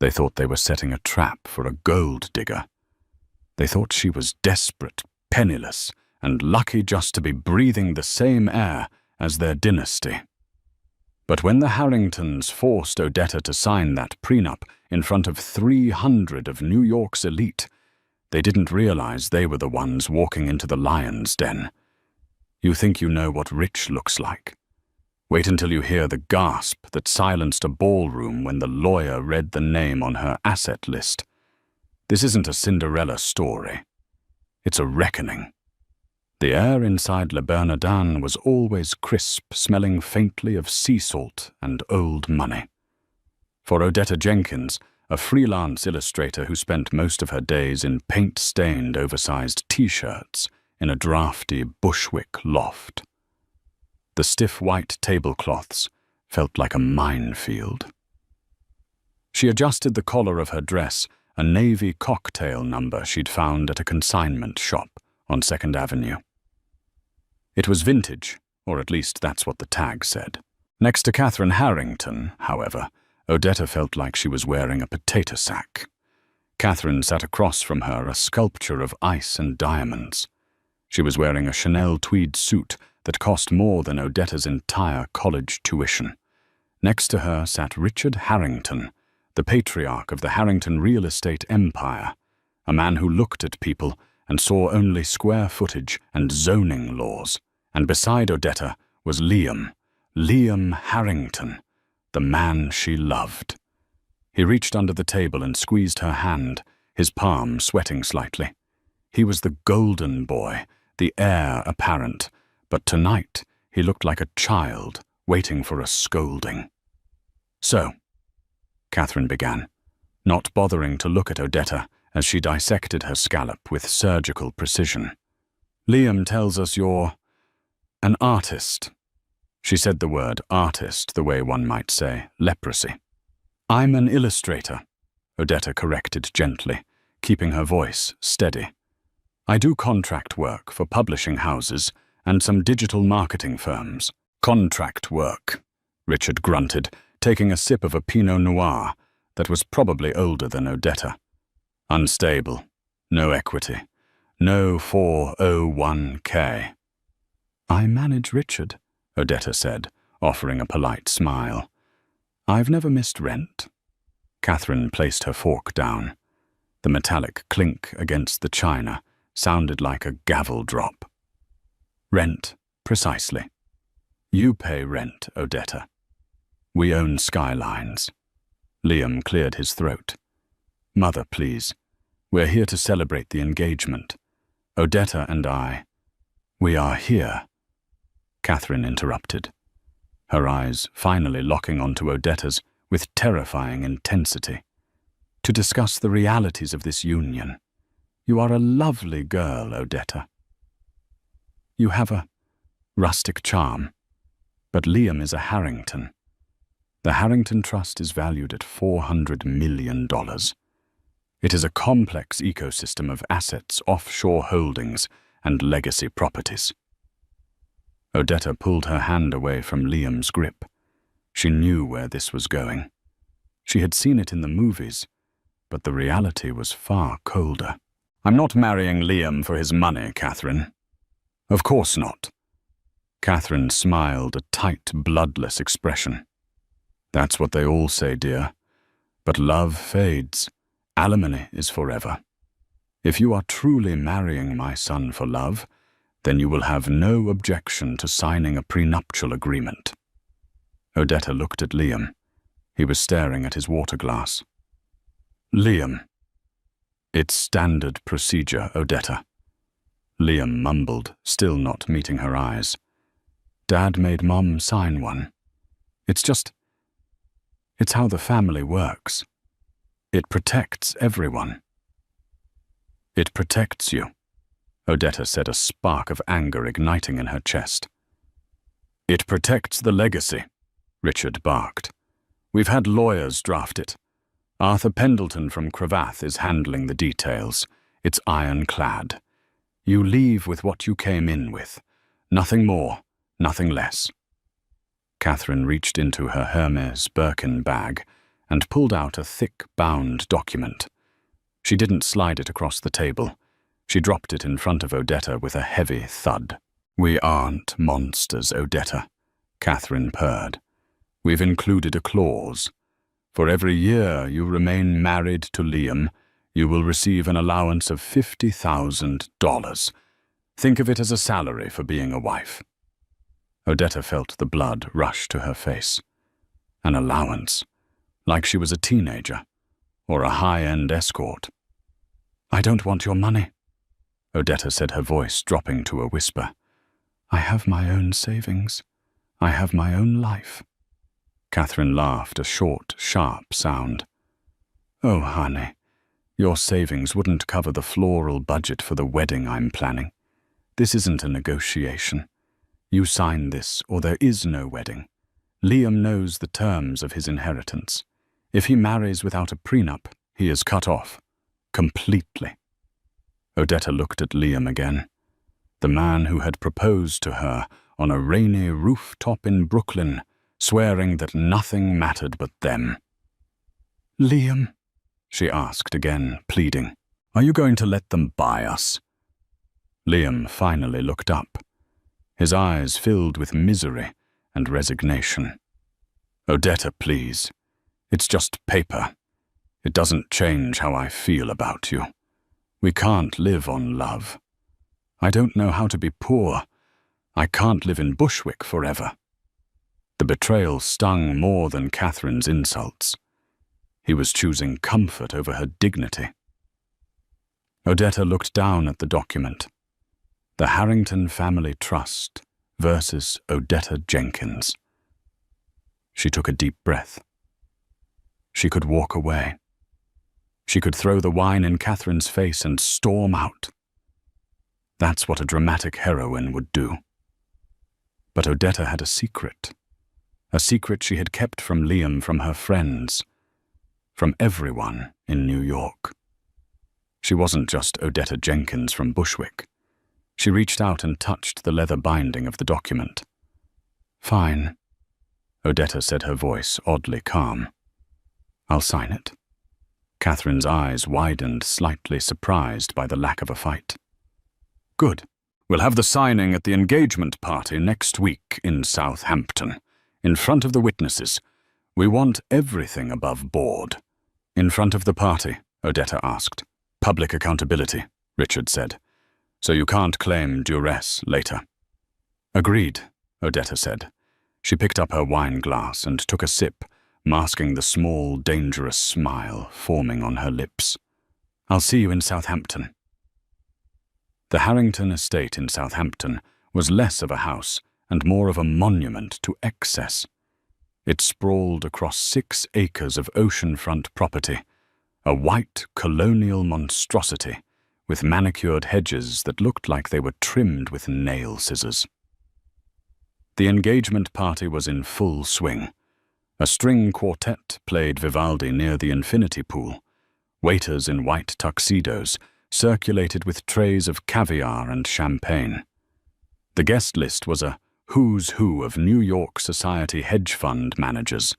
They thought they were setting a trap for a gold digger. They thought she was desperate, penniless, and lucky just to be breathing the same air as their dynasty. But when the Harringtons forced Odetta to sign that prenup in front of 300 of New York's elite, they didn't realize they were the ones walking into the lion's den. You think you know what rich looks like. Wait until you hear the gasp that silenced a ballroom when the lawyer read the name on her asset list. This isn't a Cinderella story. It's a reckoning. The air inside Le Bernardin was always crisp, smelling faintly of sea salt and old money. For Odetta Jenkins, a freelance illustrator who spent most of her days in paint-stained, oversized T-shirts in a drafty Bushwick loft, the stiff white tablecloths felt like a minefield. She adjusted the collar of her dress, a navy cocktail number she'd found at a consignment shop on 2nd Avenue. It was vintage, or at least that's what the tag said. Next to Catherine Harrington, however, Odetta felt like she was wearing a potato sack. Catherine sat across from her, a sculpture of ice and diamonds. She was wearing a Chanel tweed suit that cost more than Odetta's entire college tuition. Next to her sat Richard Harrington, the patriarch of the Harrington real estate empire, a man who looked at people and saw only square footage and zoning laws. And beside Odetta was Liam Harrington, the man she loved. He reached under the table and squeezed her hand, his palm sweating slightly. He was the golden boy, the heir apparent, but tonight he looked like a child waiting for a scolding. "So," Catherine began, not bothering to look at Odetta as she dissected her scallop with surgical precision. "Liam tells us you're an artist." She said the word artist the way one might say leprosy. "I'm an illustrator," Odetta corrected gently, keeping her voice steady. "I do contract work for publishing houses and some digital marketing firms." "Contract work," Richard grunted, taking a sip of a Pinot Noir that was probably older than Odetta. "Unstable, no equity, no 401k. "I manage Richard," Odetta said, offering a polite smile. "I've never missed rent." Catherine placed her fork down. The metallic clink against the china sounded like a gavel drop. "Rent, precisely. You pay rent, Odetta. We own skylines." Liam cleared his throat. "Mother, please. We're here to celebrate the engagement. Odetta and I, we are here." Catherine interrupted, her eyes finally locking onto Odetta's with terrifying intensity. "To discuss the realities of this union. You are a lovely girl, Odetta. You have a rustic charm, but Liam is a Harrington. The Harrington Trust is valued at $400 million. It is a complex ecosystem of assets, offshore holdings, and legacy properties." Odetta pulled her hand away from Liam's grip. She knew where this was going. She had seen it in the movies, but the reality was far colder. "I'm not marrying Liam for his money, Catherine. Of course not." Catherine smiled, a tight, bloodless expression. "That's what they all say, dear. But love fades. Alimony is forever. If you are truly marrying my son for love, then you will have no objection to signing a prenuptial agreement." Odetta looked at Liam. He was staring at his water glass. "Liam." "It's standard procedure, Odetta." Liam mumbled, still not meeting her eyes. "Dad made Mom sign one. It's how the family works. It protects everyone." "It protects you," Odetta said, a spark of anger igniting in her chest. "It protects the legacy," Richard barked. "We've had lawyers draft it. Arthur Pendleton from Cravath is handling the details. It's ironclad. You leave with what you came in with. Nothing more, nothing less." Catherine reached into her Hermes Birkin bag and pulled out a thick, bound document. She didn't slide it across the table. She dropped it in front of Odetta with a heavy thud. "We aren't monsters, Odetta," Catherine purred. "We've included a clause. For every year you remain married to Liam, you will receive an allowance of $50,000. Think of it as a salary for being a wife." Odetta felt the blood rush to her face. An allowance, like she was a teenager, or a high-end escort. "I don't want your money," Odetta said, her voice dropping to a whisper. "I have my own savings. I have my own life." Catherine laughed, a short, sharp sound. "Oh, honey, your savings wouldn't cover the floral budget for the wedding I'm planning. This isn't a negotiation. You sign this or there is no wedding. Liam knows the terms of his inheritance. If he marries without a prenup, he is cut off. Completely." Odetta looked at Liam again. The man who had proposed to her on a rainy rooftop in Brooklyn, swearing that nothing mattered but them. "Liam," she asked again, pleading, "are you going to let them buy us?" Liam finally looked up. His eyes filled with misery and resignation. "Odetta, please. It's just paper. It doesn't change how I feel about you. We can't live on love. I don't know how to be poor. I can't live in Bushwick forever." The betrayal stung more than Catherine's insults. He was choosing comfort over her dignity. Odetta looked down at the document. The Harrington Family Trust versus Odetta Jenkins. She took a deep breath. She could walk away. She could throw the wine in Catherine's face and storm out. That's what a dramatic heroine would do. But Odetta had a secret she had kept from Liam, from her friends, from everyone in New York. She wasn't just Odetta Jenkins from Bushwick. She reached out and touched the leather binding of the document. "Fine," Odetta said, her voice oddly calm. "I'll sign it." Catherine's eyes widened, slightly surprised by the lack of a fight. "Good. We'll have the signing at the engagement party next week in Southampton, in front of the witnesses. We want everything above board." "In front of the party?" Odetta asked. "Public accountability," Richard said. "So you can't claim duress later." "Agreed," Odetta said. She picked up her wine glass and took a sip, masking the small, dangerous smile forming on her lips. "I'll see you in Southampton." The Harrington estate in Southampton was less of a house and more of a monument to excess. It sprawled across 6 acres of oceanfront property, a white colonial monstrosity with manicured hedges that looked like they were trimmed with nail scissors. The engagement party was in full swing. A string quartet played Vivaldi near the infinity pool. Waiters in white tuxedos circulated with trays of caviar and champagne. The guest list was a who's who of New York society hedge fund managers,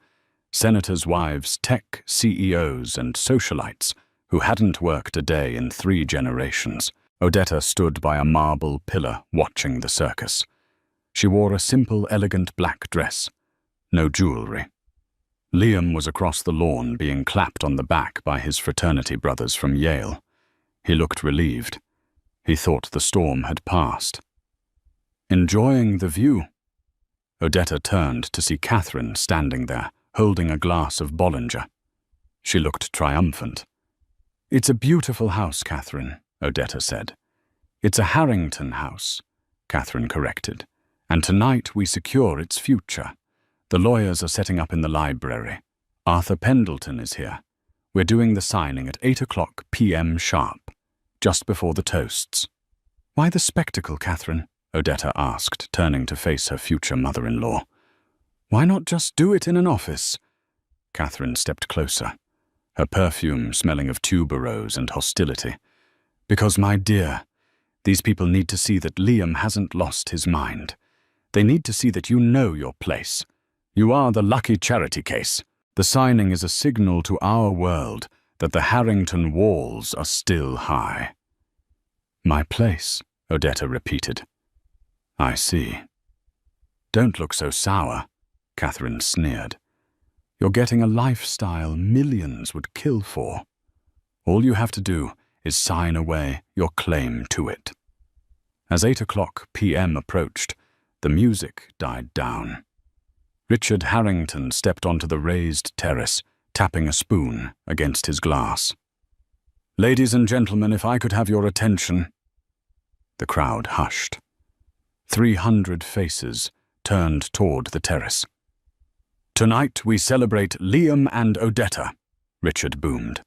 senators' wives, tech CEOs, and socialites who hadn't worked a day in 3 generations. Odetta stood by a marble pillar watching the circus. She wore a simple, elegant black dress, no jewelry. Liam was across the lawn being clapped on the back by his fraternity brothers from Yale. He looked relieved. He thought the storm had passed. "Enjoying the view?" Odetta turned to see Catherine standing there, holding a glass of Bollinger. She looked triumphant. "It's a beautiful house, Catherine," Odetta said. "It's a Harrington house," Catherine corrected. "And tonight we secure its future. The lawyers are setting up in the library. Arthur Pendleton is here. We're doing the signing at 8:00 p.m. sharp, just before the toasts." "Why the spectacle, Catherine?" Odetta asked, turning to face her future mother-in-law. "Why not just do it in an office?" Catherine stepped closer, her perfume smelling of tuberose and hostility. "Because, my dear, these people need to see that Liam hasn't lost his mind. They need to see that you know your place. You are the lucky charity case. The signing is a signal to our world that the Harrington walls are still high. My place, Odetta repeated. I see. Don't look so sour, Catherine sneered. You're getting a lifestyle millions would kill for. All you have to do is sign away your claim to it. As 8 p.m. approached, the music died down. Richard Harrington stepped onto the raised terrace, tapping a spoon against his glass. Ladies and gentlemen, if I could have your attention. The crowd hushed. 300 faces turned toward the terrace. Tonight we celebrate Liam and Odetta, Richard boomed.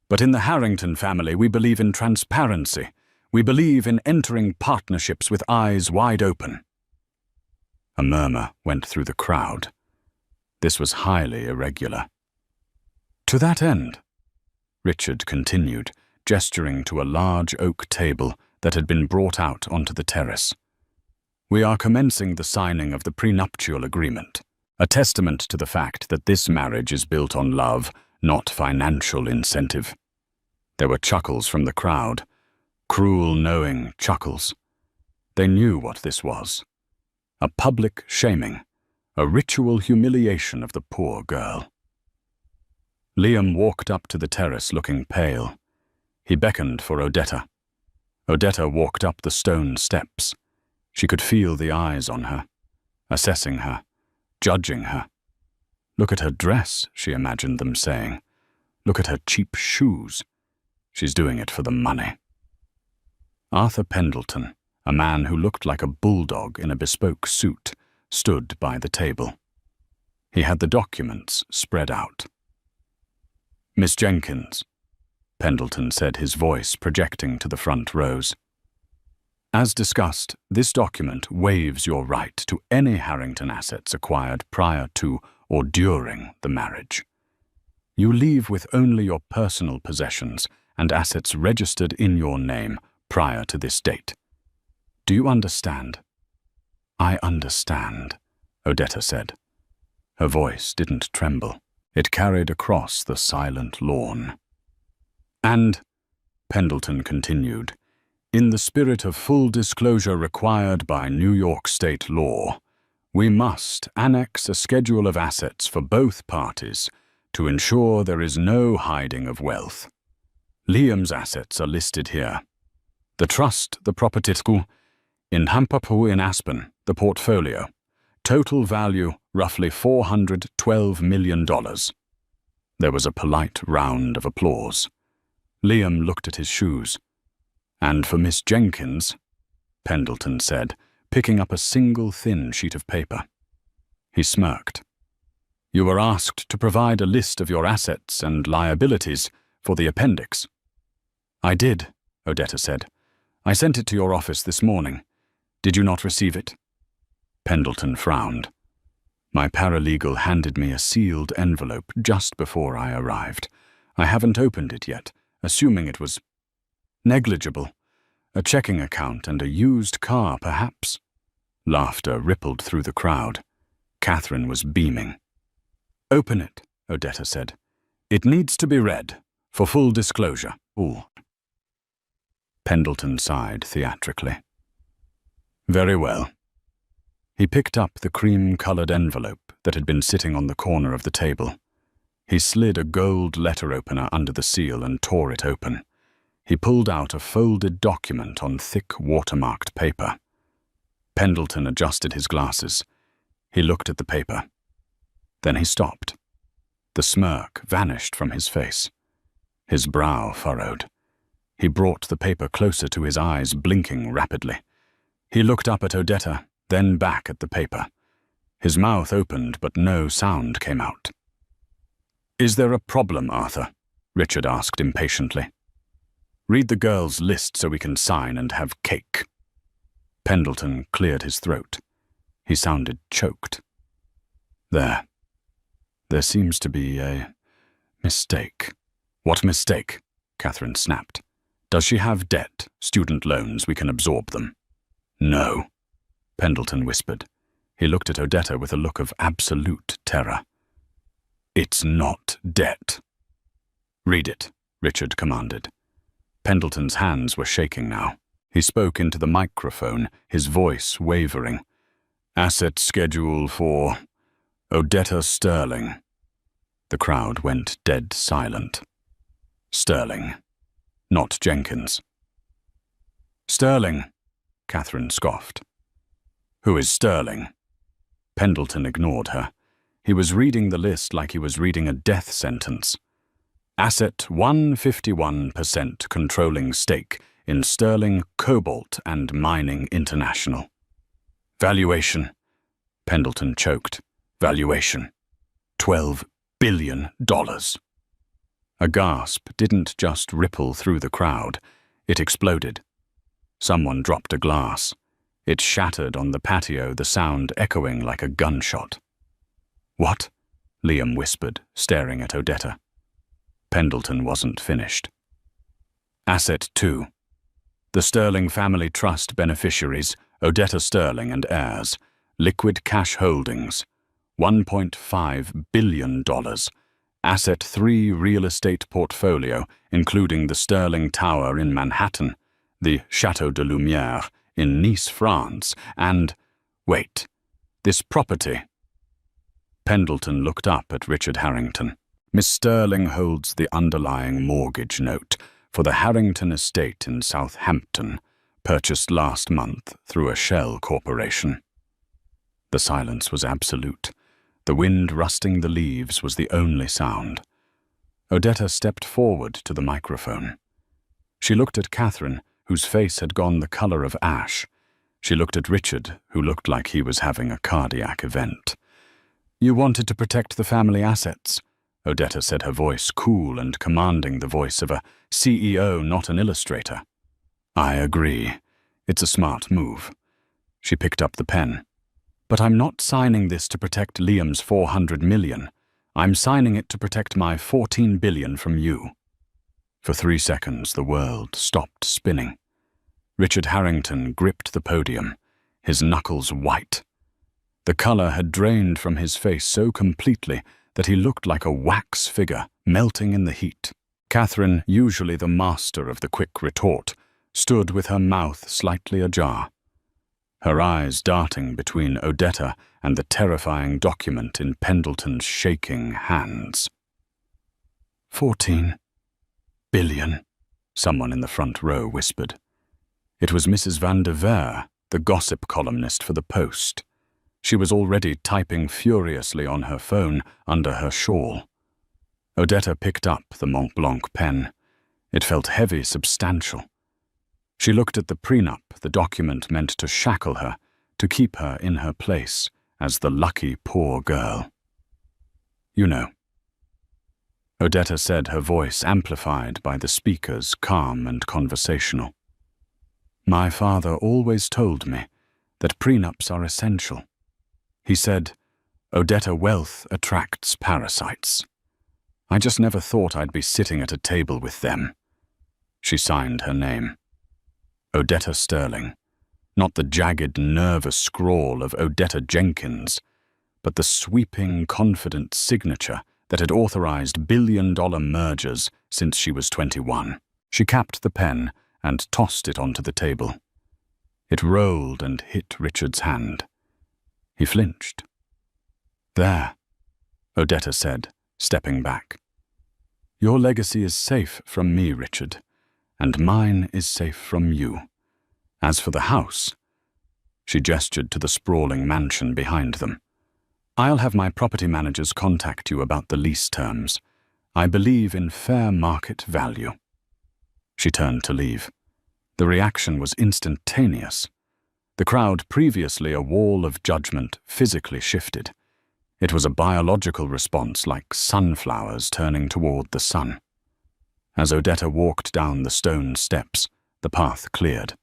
But in the Harrington family, we believe in transparency. We believe in entering partnerships with eyes wide open. A murmur went through the crowd. This was highly irregular. To that end, Richard continued, gesturing to a large oak table that had been brought out onto the terrace. We are commencing the signing of the prenuptial agreement, a testament to the fact that this marriage is built on love, not financial incentive. There were chuckles from the crowd, cruel, knowing chuckles. They knew what this was. A public shaming, a ritual humiliation of the poor girl. Liam walked up to the terrace looking pale. He beckoned for Odetta. Odetta walked up the stone steps. She could feel the eyes on her, assessing her, judging her. Look at her dress, she imagined them saying. Look at her cheap shoes. She's doing it for the money. Arthur Pendleton, a man who looked like a bulldog in a bespoke suit, stood by the table. He had the documents spread out. Miss Jenkins, Pendleton said, his voice projecting to the front rows. As discussed, this document waives your right to any Harrington assets acquired prior to or during the marriage. You leave with only your personal possessions and assets registered in your name prior to this date. Do you understand? I understand, Odetta said. Her voice didn't tremble. It carried across the silent lawn. And, Pendleton continued, in the spirit of full disclosure required by New York state law, we must annex a schedule of assets for both parties to ensure there is no hiding of wealth. Liam's assets are listed here. The trust, the property school, in Hampapu in Aspen, the portfolio. Total value, roughly $412 million. There was a polite round of applause. Liam looked at his shoes. And for Miss Jenkins, Pendleton said, picking up a single thin sheet of paper. He smirked. You were asked to provide a list of your assets and liabilities for the appendix. I did, Odetta said. I sent it to your office this morning. Did you not receive it? Pendleton frowned. My paralegal handed me a sealed envelope just before I arrived. I haven't opened it yet, assuming it was negligible. A checking account and a used car, perhaps. Laughter rippled through the crowd. Catherine was beaming. Open it, Odetta said. It needs to be read, for full disclosure. Ooh. Pendleton sighed theatrically. Very well. He picked up the cream-colored envelope that had been sitting on the corner of the table. He slid a gold letter opener under the seal and tore it open. He pulled out a folded document on thick watermarked paper. Pendleton adjusted his glasses. He looked at the paper. Then he stopped. The smirk vanished from his face. His brow furrowed. He brought the paper closer to his eyes, blinking rapidly. He looked up at Odetta, then back at the paper. His mouth opened, but no sound came out. Is there a problem, Arthur? Richard asked impatiently. Read the girls' list so we can sign and have cake. Pendleton cleared his throat. He sounded choked. There seems to be a mistake. What mistake? Catherine snapped. Does she have debt, student loans, we can absorb them? No, Pendleton whispered. He looked at Odetta with a look of absolute terror. It's not debt. Read it, Richard commanded. Pendleton's hands were shaking now. He spoke into the microphone, his voice wavering. Asset schedule for Odetta Sterling. The crowd went dead silent. Sterling, not Jenkins. Sterling, Catherine scoffed. Who is Sterling? Pendleton ignored her. He was reading the list like he was reading a death sentence. Asset 151% controlling stake in Sterling, Cobalt and Mining International. Valuation. Pendleton choked. Valuation. $12 billion. A gasp didn't just ripple through the crowd. It exploded. Someone dropped a glass. It shattered on the patio, the sound echoing like a gunshot. What? Liam whispered, staring at Odetta. Pendleton wasn't finished. Asset 2. The Sterling Family Trust beneficiaries, Odetta Sterling and heirs, liquid cash holdings, $1.5 billion. Asset 3 real estate portfolio, including the Sterling Tower in Manhattan, the Château de Lumière in Nice, France, and, wait, this property. Pendleton looked up at Richard Harrington. Miss Sterling holds the underlying mortgage note for the Harrington estate in Southampton, purchased last month through a shell corporation. The silence was absolute. The wind rusting the leaves was the only sound. Odetta stepped forward to the microphone. She looked at Catherine, whose face had gone the color of ash. She looked at Richard, who looked like he was having a cardiac event. You wanted to protect the family assets, Odetta said, her voice cool and commanding, the voice of a CEO, not an illustrator. I agree. It's a smart move. She picked up the pen. But I'm not signing this to protect Liam's $400 million. I'm signing it to protect my $14 billion from you. For 3 seconds, the world stopped spinning. Richard Harrington gripped the podium, his knuckles white. The color had drained from his face so completely that he looked like a wax figure melting in the heat. Catherine, usually the master of the quick retort, stood with her mouth slightly ajar, her eyes darting between Odetta and the terrifying document in Pendleton's shaking hands. 14 billion, someone in the front row whispered. It was Mrs. Van der Veer, the gossip columnist for the Post. She was already typing furiously on her phone under her shawl. Odetta picked up the Mont Blanc pen. It felt heavy, substantial. She looked at the prenup, the document meant to shackle her, to keep her in her place as the lucky poor girl. You know. Odetta said, her voice amplified by the speakers, calm and conversational. My father always told me that prenups are essential. He said, Odetta, wealth attracts parasites. I just never thought I'd be sitting at a table with them. She signed her name. Odetta Sterling. Not the jagged, nervous scrawl of Odetta Jenkins, but the sweeping, confident signature that had authorized billion-dollar mergers since she was 21. She capped the pen and tossed it onto the table. It rolled and hit Richard's hand. He flinched. There, Odetta said, stepping back. Your legacy is safe from me, Richard, and mine is safe from you. As for the house, she gestured to the sprawling mansion behind them. I'll have my property managers contact you about the lease terms. I believe in fair market value. She turned to leave. The reaction was instantaneous. The crowd, previously a wall of judgment, physically shifted. It was a biological response, like sunflowers turning toward the sun. As Odetta walked down the stone steps, the path cleared.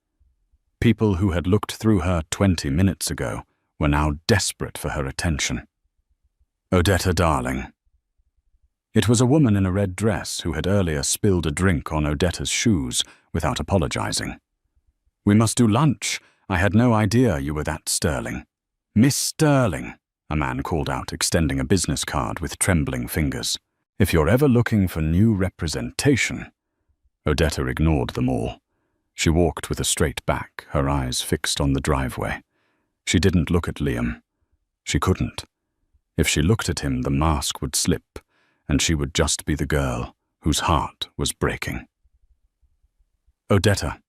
People who had looked through her 20 minutes ago were now desperate for her attention. Odetta, darling. It was a woman in a red dress who had earlier spilled a drink on Odetta's shoes without apologizing. We must do lunch. I had no idea you were that Sterling. Miss Sterling, a man called out, extending a business card with trembling fingers. If you're ever looking for new representation. Odetta ignored them all. She walked with a straight back, her eyes fixed on the driveway. She didn't look at Liam. She couldn't. If she looked at him, the mask would slip, and she would just be the girl whose heart was breaking. Odetta.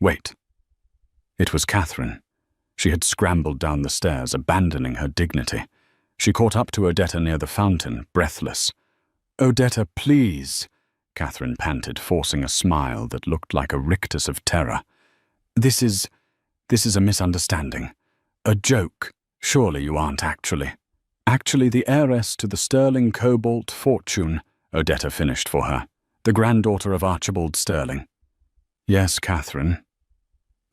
Wait. It was Catherine. She had scrambled down the stairs, abandoning her dignity. She caught up to Odetta near the fountain, breathless. Odetta, please, Catherine panted, forcing a smile that looked like a rictus of terror. This is a misunderstanding. A joke. Surely you aren't actually. Actually the heiress to the sterling cobalt fortune, Odetta finished for her. The granddaughter of Archibald Sterling. Yes, Catherine.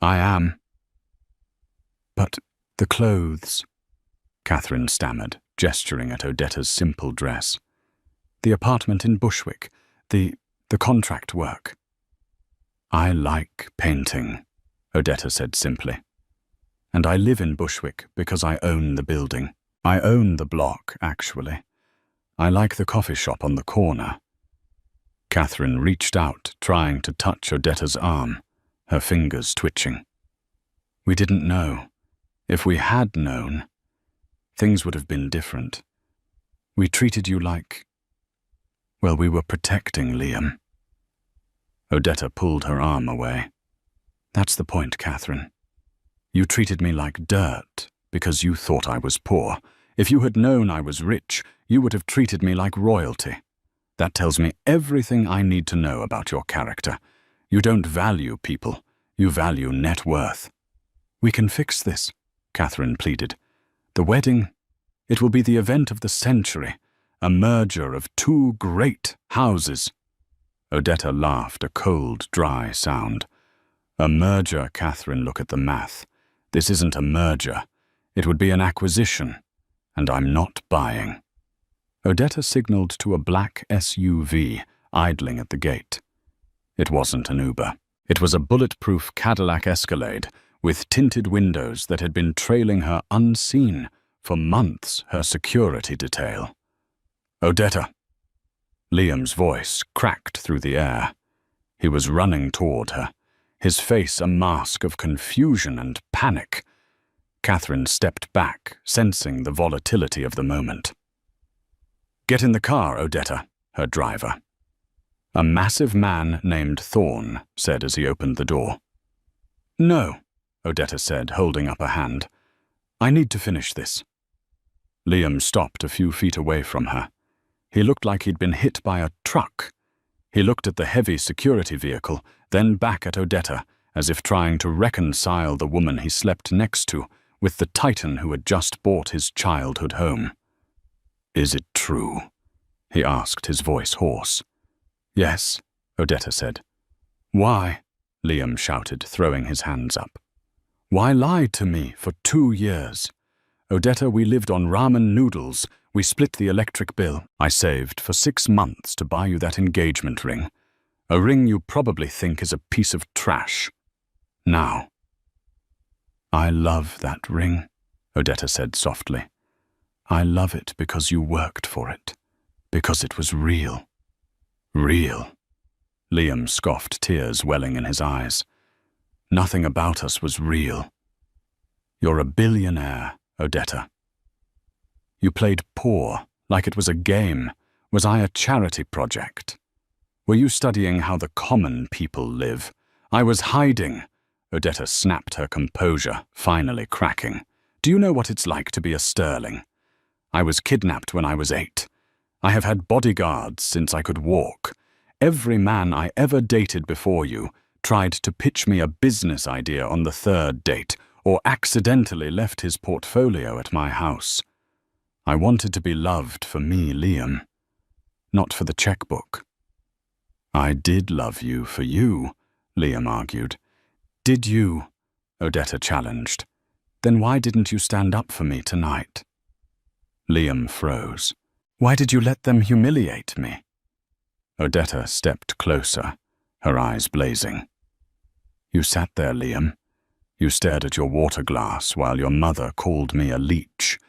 I am. But the clothes, Catherine stammered, gesturing at Odetta's simple dress. The apartment in Bushwick, the contract work. I like painting, Odetta said simply. And I live in Bushwick because I own the building. I own the block, actually. I like the coffee shop on the corner. Catherine reached out, trying to touch Odetta's arm, her fingers twitching. We didn't know. If we had known, things would have been different. We treated you like... Well, we were protecting Liam. Odetta pulled her arm away. That's the point, Catherine. You treated me like dirt because you thought I was poor. If you had known I was rich, you would have treated me like royalty. That tells me everything I need to know about your character. You don't value people. You value net worth. We can fix this, Catherine pleaded. The wedding, it will be the event of the century, a merger of two great houses. Odetta laughed, a cold, dry sound. A merger, Catherine, look at the math. This isn't a merger. It would be an acquisition, and I'm not buying. Odetta signaled to a black SUV idling at the gate. It wasn't an Uber. It was a bulletproof Cadillac Escalade with tinted windows that had been trailing her unseen for months, her security detail. Odetta. Liam's voice cracked through the air. He was running toward her, his face a mask of confusion and panic. Catherine stepped back, sensing the volatility of the moment. Get in the car, Odetta, her driver. A massive man named Thorne said as he opened the door. No, Odetta said, holding up a hand. I need to finish this. Liam stopped a few feet away from her. He looked like he'd been hit by a truck. He looked at the heavy security vehicle, then back at Odetta, as if trying to reconcile the woman he slept next to with the titan who had just bought his childhood home. Is it true? He asked, his voice hoarse. Yes, Odetta said. Why? Liam shouted, throwing his hands up. Why lie to me for 2 years? Odetta, we lived on ramen noodles. We split the electric bill. I saved for 6 months to buy you that engagement ring. A ring you probably think is a piece of trash. Now. I love that ring, Odetta said softly. I love it because you worked for it. Because it was real. Real. Liam scoffed, tears welling in his eyes. Nothing about us was real. You're a billionaire, Odetta. You played poor, like it was a game. Was I a charity project? Were you studying how the common people live? I was hiding. Odetta snapped her composure, finally cracking. Do you know what it's like to be a sterling? I was kidnapped when I was 8. I have had bodyguards since I could walk. Every man I ever dated before you tried to pitch me a business idea on the 3rd date, or accidentally left his portfolio at my house. I wanted to be loved for me, Liam, not for the checkbook. I did love you for you, Liam argued. Did you? Odetta challenged. Then why didn't you stand up for me tonight? Liam froze. Why did you let them humiliate me? Odetta stepped closer, her eyes blazing. You sat there, Liam. You stared at your water glass while your mother called me a leech.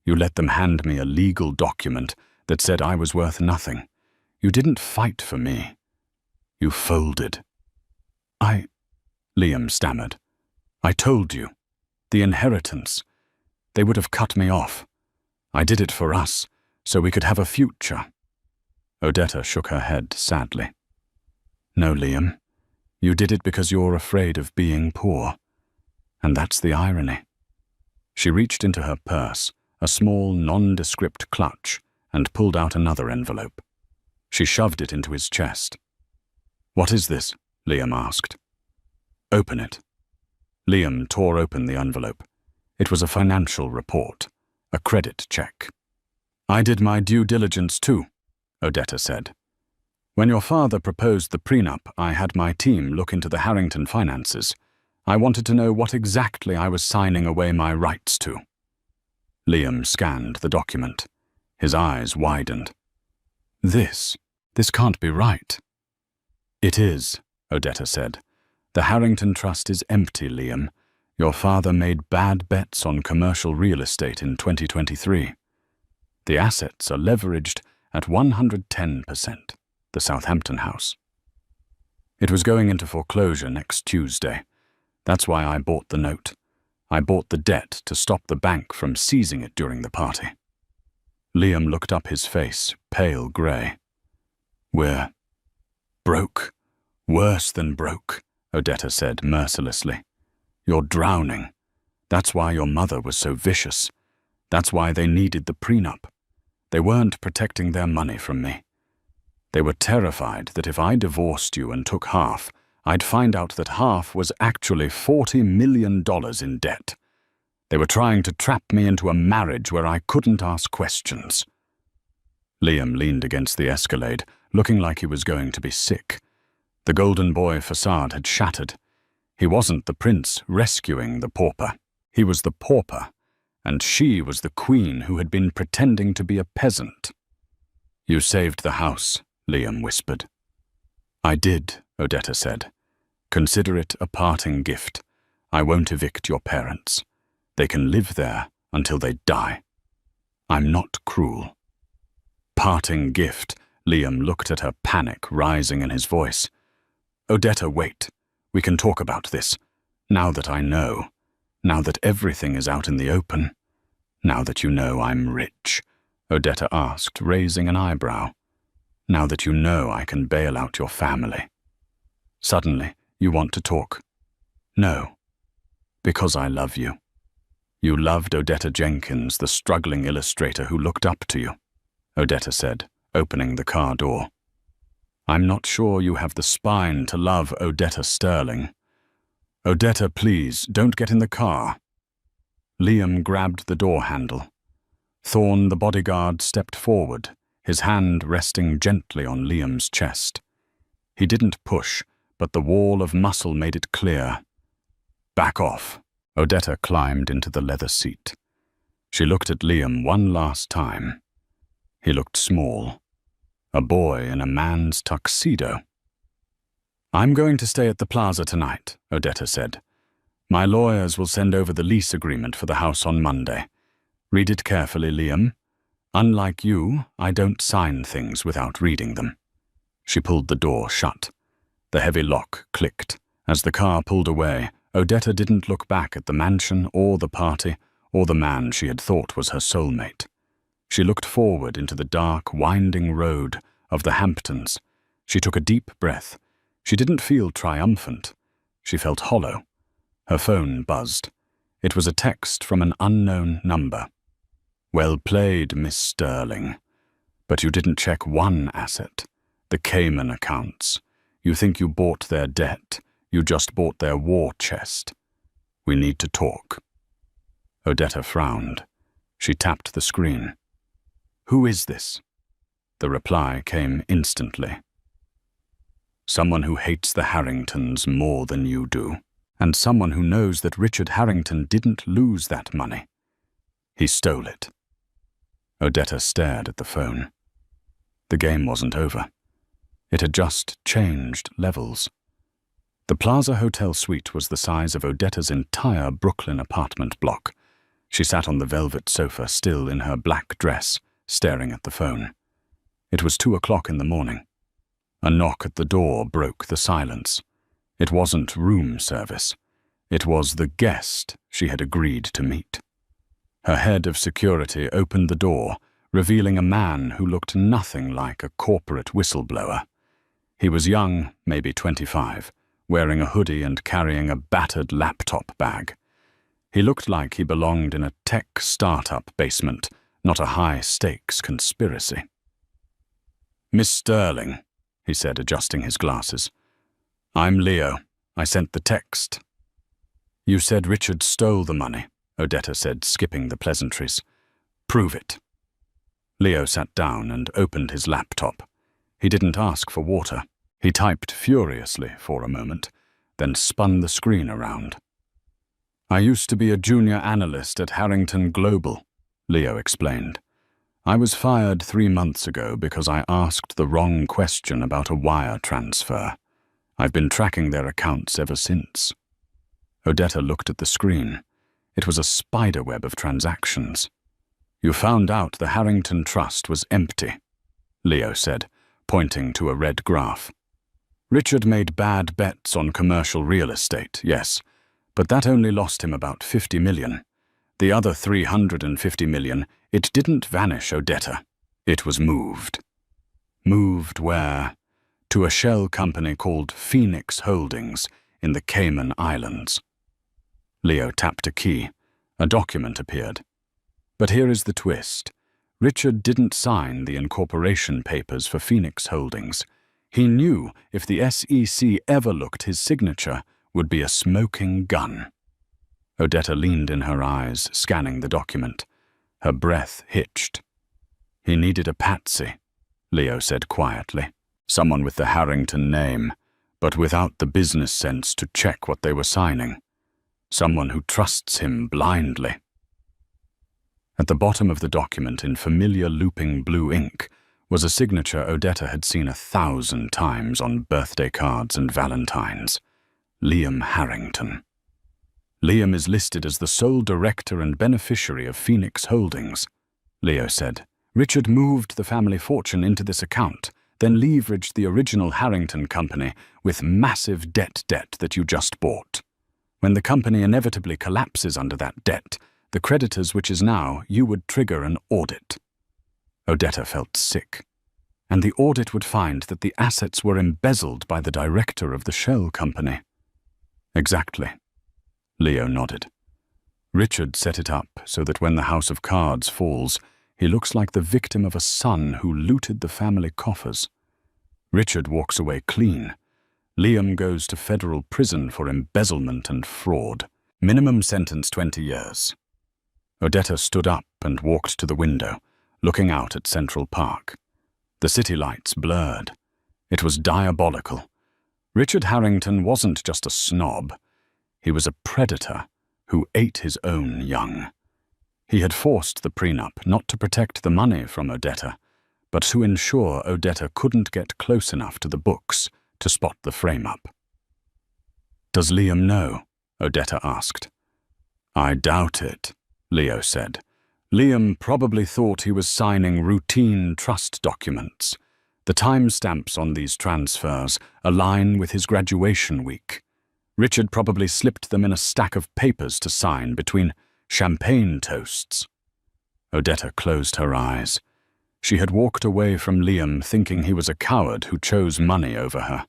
You let them hand me a legal document that said I was worth nothing. You didn't fight for me. You folded. Liam stammered. I told you. The inheritance. They would have cut me off. I did it for us, so we could have a future. Odetta shook her head sadly. No, Liam. You did it because you're afraid of being poor. And that's the irony. She reached into her purse, a small, nondescript clutch, and pulled out another envelope. She shoved it into his chest. What is this? Liam asked. Open it. Liam tore open the envelope. It was a financial report, a credit check. I did my due diligence too, Odetta said. When your father proposed the prenup, I had my team look into the Harrington finances. I wanted to know what exactly I was signing away my rights to. Liam scanned the document. His eyes widened. This can't be right. It is, Odetta said. The Harrington Trust is empty, Liam. Your father made bad bets on commercial real estate in 2023. The assets are leveraged at 110%, the Southampton house. It was going into foreclosure next Tuesday. That's why I bought the note. I bought the debt to stop the bank from seizing it during the party. Liam looked up, his face pale grey. We're broke. Worse than broke, Odetta said mercilessly. You're drowning. That's why your mother was so vicious. That's why they needed the prenup. They weren't protecting their money from me. They were terrified that if I divorced you and took half, I'd find out that half was actually $40 million in debt. They were trying to trap me into a marriage where I couldn't ask questions. Liam leaned against the Escalade, looking like he was going to be sick. The golden boy facade had shattered. He wasn't the prince rescuing the pauper. He was the pauper, and she was the queen who had been pretending to be a peasant. You saved the house, Liam whispered. I did, Odetta said. Consider it a parting gift. I won't evict your parents. They can live there until they die. I'm not cruel. Parting gift, Liam looked at her, panic rising in his voice. Odetta, wait. We can talk about this. Now that I know. Now that everything is out in the open. Now that you know I'm rich, Odetta asked, raising an eyebrow. Now that you know I can bail out your family. Suddenly, you want to talk. No. Because I love you. You loved Odetta Jenkins, the struggling illustrator who looked up to you, Odetta said, opening the car door. I'm not sure you have the spine to love Odetta Sterling. Odetta, please, don't get in the car. Liam grabbed the door handle. Thorne, the bodyguard, stepped forward, his hand resting gently on Liam's chest. He didn't push, but the wall of muscle made it clear. Back off. Odetta climbed into the leather seat. She looked at Liam one last time. He looked small. A boy in a man's tuxedo. I'm going to stay at the plaza tonight, Odetta said. My lawyers will send over the lease agreement for the house on Monday. Read it carefully, Liam. Unlike you, I don't sign things without reading them. She pulled the door shut. The heavy lock clicked. As the car pulled away, Odetta didn't look back at the mansion or the party or the man she had thought was her soulmate. She looked forward into the dark, winding road of the Hamptons. She took a deep breath. She didn't feel triumphant. She felt hollow. Her phone buzzed. It was a text from an unknown number. Well played, Miss Sterling. But you didn't check one asset, the Cayman accounts. You think you bought their debt. You just bought their war chest. We need to talk. Odetta frowned. She tapped the screen. Who is this? The reply came instantly. Someone who hates the Harringtons more than you do, and someone who knows that Richard Harrington didn't lose that money. He stole it. Odetta stared at the phone. The game wasn't over. It had just changed levels. The Plaza Hotel suite was the size of Odetta's entire Brooklyn apartment block. She sat on the velvet sofa, still in her black dress, staring at the phone. It was 2 o'clock in the morning. A knock at the door broke the silence. It wasn't room service. It was the guest she had agreed to meet. Her head of security opened the door, revealing a man who looked nothing like a corporate whistleblower. He was young, maybe 25, wearing a hoodie and carrying a battered laptop bag. He looked like he belonged in a tech startup basement, not a high-stakes conspiracy. "Miss Sterling," he said, adjusting his glasses. "I'm Leo. I sent the text." "You said Richard stole the money," Odetta said, skipping the pleasantries. "Prove it." Leo sat down and opened his laptop. He didn't ask for water. He typed furiously for a moment, then spun the screen around. "I used to be a junior analyst at Harrington Global," Leo explained. "I was fired 3 months ago because I asked the wrong question about a wire transfer. I've been tracking their accounts ever since." Odetta looked at the screen. It was a spiderweb of transactions. "You found out the Harrington Trust was empty," Leo said, pointing to a red graph. "Richard made bad bets on commercial real estate, yes, but that only lost him about 50 million. The other 350 million, it didn't vanish, Odetta. It was moved." "Moved where?" "To a shell company called Phoenix Holdings in the Cayman Islands." Leo tapped a key. A document appeared. But here is the twist. Richard didn't sign the incorporation papers for Phoenix Holdings. He knew if the SEC ever looked, his signature would be a smoking gun. Odetta leaned in her eyes, scanning the document. Her breath hitched. "He needed a patsy," Leo said quietly. "Someone with the Harrington name, but without the business sense to check what they were signing. Someone who trusts him blindly." At the bottom of the document, in familiar looping blue ink, was a signature Odetta had seen 1,000 times on birthday cards and valentines. Liam Harrington. "Liam is listed as the sole director and beneficiary of Phoenix Holdings," Leo said. "Richard moved the family fortune into this account, then leveraged the original Harrington company with massive debt that you just bought. When the company inevitably collapses under that debt, the creditors, which is now, you would trigger an audit." Odetta felt sick. And the audit would find that the assets were embezzled by the director of the shell company. "Exactly." Leo nodded. "Richard set it up so that when the house of cards falls, he looks like the victim of a son who looted the family coffers. Richard walks away clean. Liam goes to federal prison for embezzlement and fraud. Minimum sentence 20 years. Odetta stood up and walked to the window, looking out at Central Park. The city lights blurred. It was diabolical. Richard Harrington wasn't just a snob. He was a predator who ate his own young. He had forced the prenup not to protect the money from Odetta, but to ensure Odetta couldn't get close enough to the books to spot the frame-up. "Does Liam know?" Odetta asked. "I doubt it," Leo said. "Liam probably thought he was signing routine trust documents. The timestamps on these transfers align with his graduation week. Richard probably slipped them in a stack of papers to sign between champagne toasts." Odetta closed her eyes. She had walked away from Liam thinking he was a coward who chose money over her.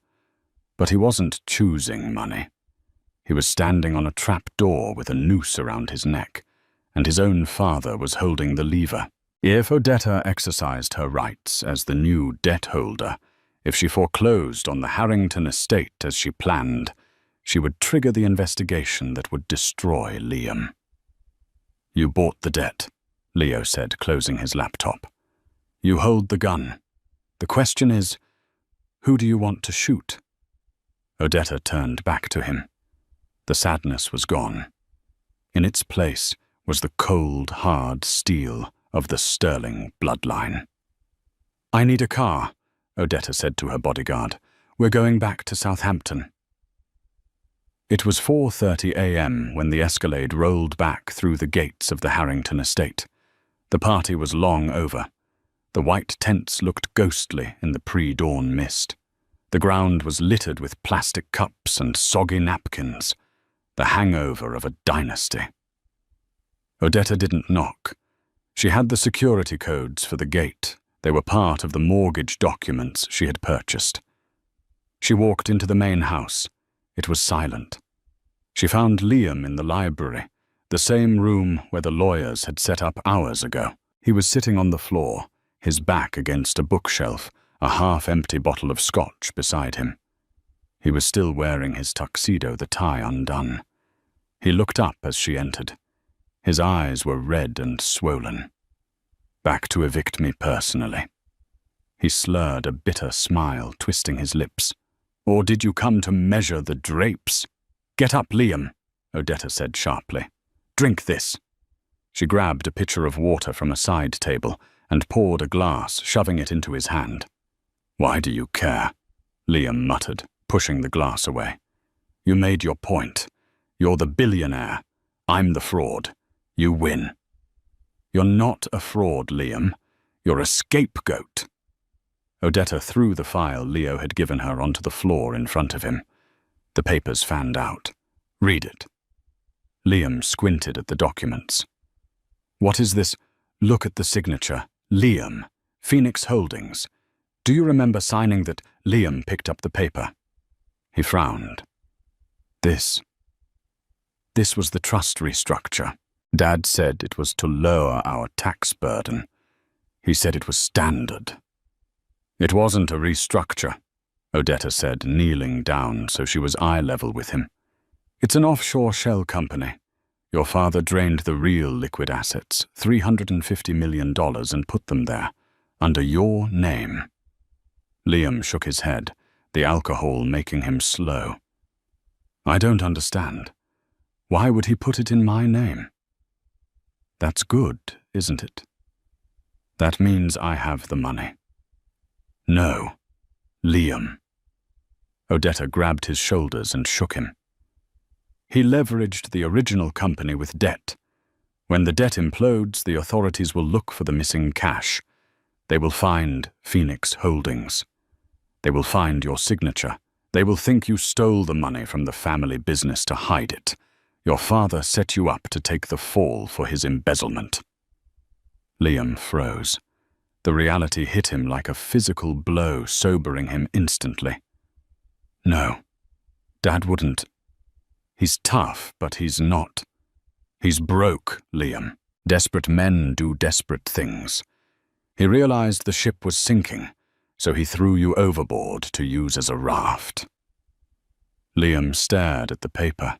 But he wasn't choosing money. He was standing on a trap door with a noose around his neck, and his own father was holding the lever. If Odetta exercised her rights as the new debt holder, if she foreclosed on the Harrington estate as she planned, she would trigger the investigation that would destroy Liam. "You bought the debt," Leo said, closing his laptop. "You hold the gun. The question is, who do you want to shoot?" Odetta turned back to him. The sadness was gone. In its place was the cold, hard steel of the Sterling bloodline. "I need a car," Odetta said to her bodyguard. "We're going back to Southampton." It was 4:30 a.m. when the Escalade rolled back through the gates of the Harrington estate. The party was long over. The white tents looked ghostly in the pre-dawn mist. The ground was littered with plastic cups and soggy napkins, the hangover of a dynasty. Odetta didn't knock. She had the security codes for the gate. They were part of the mortgage documents she had purchased. She walked into the main house. It was silent. She found Liam in the library, the same room where the lawyers had set up hours ago. He was sitting on the floor, his back against a bookshelf, a half-empty bottle of scotch beside him. He was still wearing his tuxedo, the tie undone. He looked up as she entered. His eyes were red and swollen. "Back to evict me personally." He slurred a bitter smile, twisting his lips. "Or did you come to measure the drapes?" "Get up, Liam," Odetta said sharply. "Drink this." She grabbed a pitcher of water from a side table and poured a glass, shoving it into his hand. "Why do you care?" Liam muttered, pushing the glass away. "You made your point. You're the billionaire. I'm the fraud. You win." "You're not a fraud, Liam. You're a scapegoat." Odetta threw the file Leo had given her onto the floor in front of him. The papers fanned out. "Read it." Liam squinted at the documents. "What is this? Look at the signature. Liam, Phoenix Holdings. Do you remember signing that?" Liam picked up the paper. He frowned. This was the trust restructure. Dad said it was to lower our tax burden. He said it was standard. "It wasn't a restructure," Odetta said, kneeling down so she was eye level with him. "It's an offshore shell company. Your father drained the real liquid assets, $350 million, and put them there, under your name." Liam shook his head, the alcohol making him slow. "I don't understand. Why would he put it in my name?" "That's good, isn't it? That means I have the money." "No, Liam." Odetta grabbed his shoulders and shook him. "He leveraged the original company with debt. When the debt implodes, the authorities will look for the missing cash. They will find Phoenix Holdings. They will find your signature. They will think you stole the money from the family business to hide it. Your father set you up to take the fall for his embezzlement." Liam froze. The reality hit him like a physical blow, sobering him instantly. "No, Dad wouldn't. He's tough, but he's not. He's broke, Liam. Desperate men do desperate things. He realized the ship was sinking, so he threw you overboard to use as a raft." Liam stared at the paper.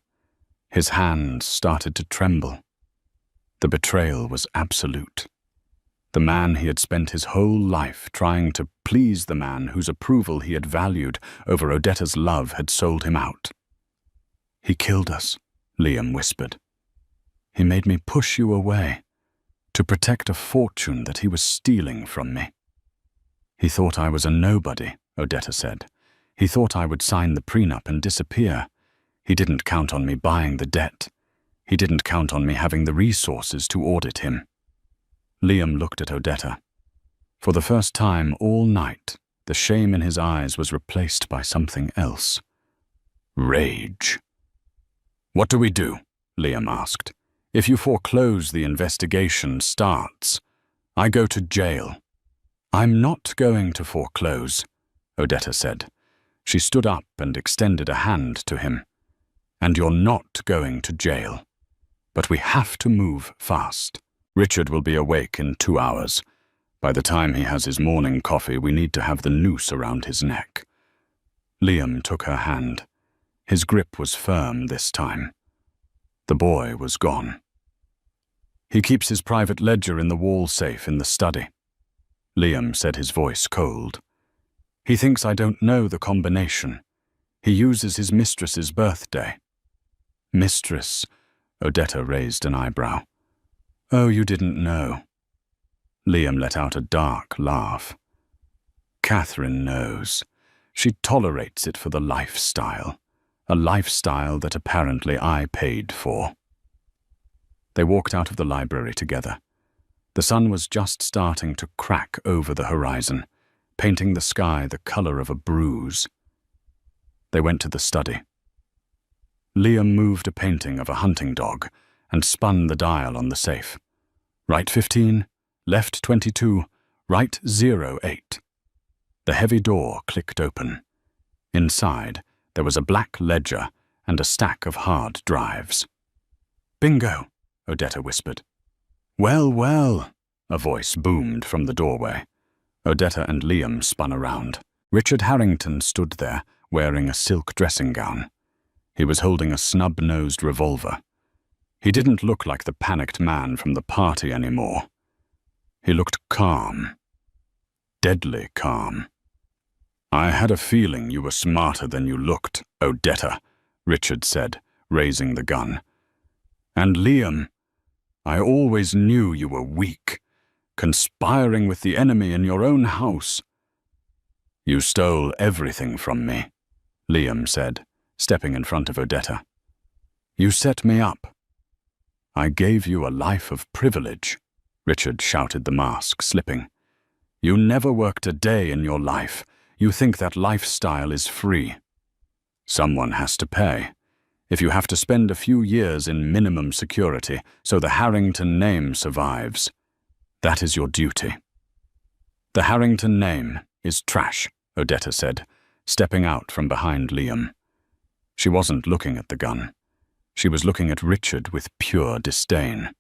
His hands started to tremble. The betrayal was absolute. The man he had spent his whole life trying to please, the man whose approval he had valued over Odetta's love, had sold him out. "He killed us," Liam whispered. "He made me push you away, to protect a fortune that he was stealing from me." "He thought I was a nobody," Odetta said. "He thought I would sign the prenup and disappear. He didn't count on me buying the debt. He didn't count on me having the resources to audit him." Liam looked at Odetta. For the first time all night, the shame in his eyes was replaced by something else. Rage. "What do we do?" Liam asked. "If you foreclose, the investigation starts. I go to jail." "I'm not going to foreclose," Odetta said. She stood up and extended a hand to him. "And you're not going to jail. But we have to move fast. Richard will be awake in 2 hours. By the time he has his morning coffee, we need to have the noose around his neck." Liam took her hand. His grip was firm this time. The boy was gone. "He keeps his private ledger in the wall safe in the study." Liam said, his voice cold. "He thinks I don't know the combination. He uses his mistress's birthday." "Mistress?" Odetta raised an eyebrow. "Oh, you didn't know." Liam let out a dark laugh. "Catherine knows. She tolerates it for the lifestyle. a lifestyle that apparently I paid for. They walked out of the library together. The sun was just starting to crack over the horizon, painting the sky the color of a bruise. They went to the study. Liam moved a painting of a hunting dog and spun the dial on the safe. Right 15, left 22, right 08. The heavy door clicked open. Inside, there was a black ledger and a stack of hard drives. "Bingo," Odetta whispered. "Well, well," a voice boomed from the doorway. Odetta and Liam spun around. Richard Harrington stood there, wearing a silk dressing gown. He was holding a snub-nosed revolver. He didn't look like the panicked man from the party anymore. He looked calm. Deadly calm. "I had a feeling you were smarter than you looked, Odetta," Richard said, raising the gun. "And Liam, I always knew you were weak, conspiring with the enemy in your own house." "You stole everything from me," Liam said, stepping in front of Odetta. "You set me up." "I gave you a life of privilege," Richard shouted, the mask slipping. "You never worked a day in your life. You think that lifestyle is free. Someone has to pay. If you have to spend a few years in minimum security so the Harrington name survives, that is your duty." "The Harrington name is trash," Odetta said, stepping out from behind Liam. She wasn't looking at the gun. She was looking at Richard with pure disdain.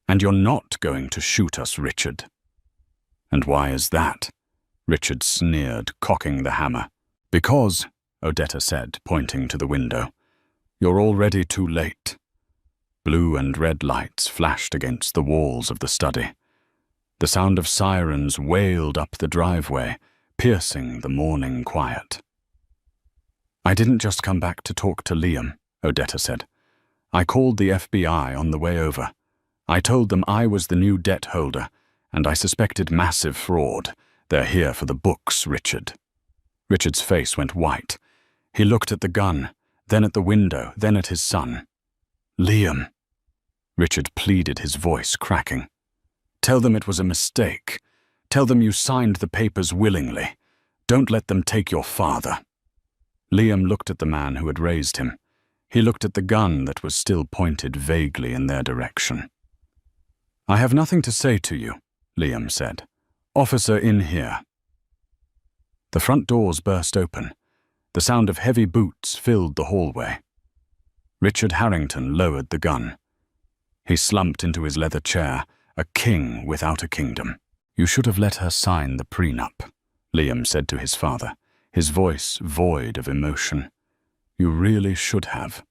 "And you're not going to shoot us, Richard." "And why is that?" Richard sneered, cocking the hammer. "Because," Odetta said, pointing to the window, "you're already too late." Blue and red lights flashed against the walls of the study. The sound of sirens wailed up the driveway, piercing the morning quiet. "I didn't just come back to talk to Liam," Odetta said. "I called the FBI on the way over. I told them I was the new debt holder, and I suspected massive fraud. They're here for the books, Richard." Richard's face went white. He looked at the gun, then at the window, then at his son. "Liam," Richard pleaded, his voice cracking. "Tell them it was a mistake. Tell them you signed the papers willingly. Don't let them take your father." Liam looked at the man who had raised him. He looked at the gun that was still pointed vaguely in their direction. "I have nothing to say to you," Liam said. "Officer, in here." The front doors burst open. The sound of heavy boots filled the hallway. Richard Harrington lowered the gun. He slumped into his leather chair, a king without a kingdom. "You should have let her sign the prenup," Liam said to his father, his voice void of emotion. "You really should have."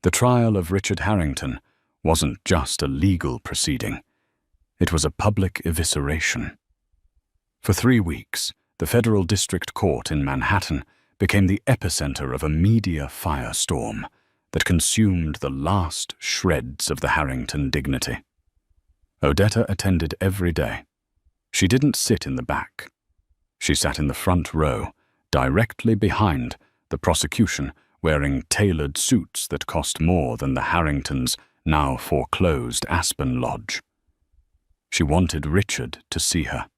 The trial of Richard Harrington wasn't just a legal proceeding. It was a public evisceration. For 3 weeks, the Federal District Court in Manhattan became the epicenter of a media firestorm that consumed the last shreds of the Harrington dignity. Odetta attended every day. She didn't sit in the back. She sat in the front row, directly behind the prosecution, wearing tailored suits that cost more than the Harringtons' now foreclosed Aspen Lodge. She wanted Richard to see her.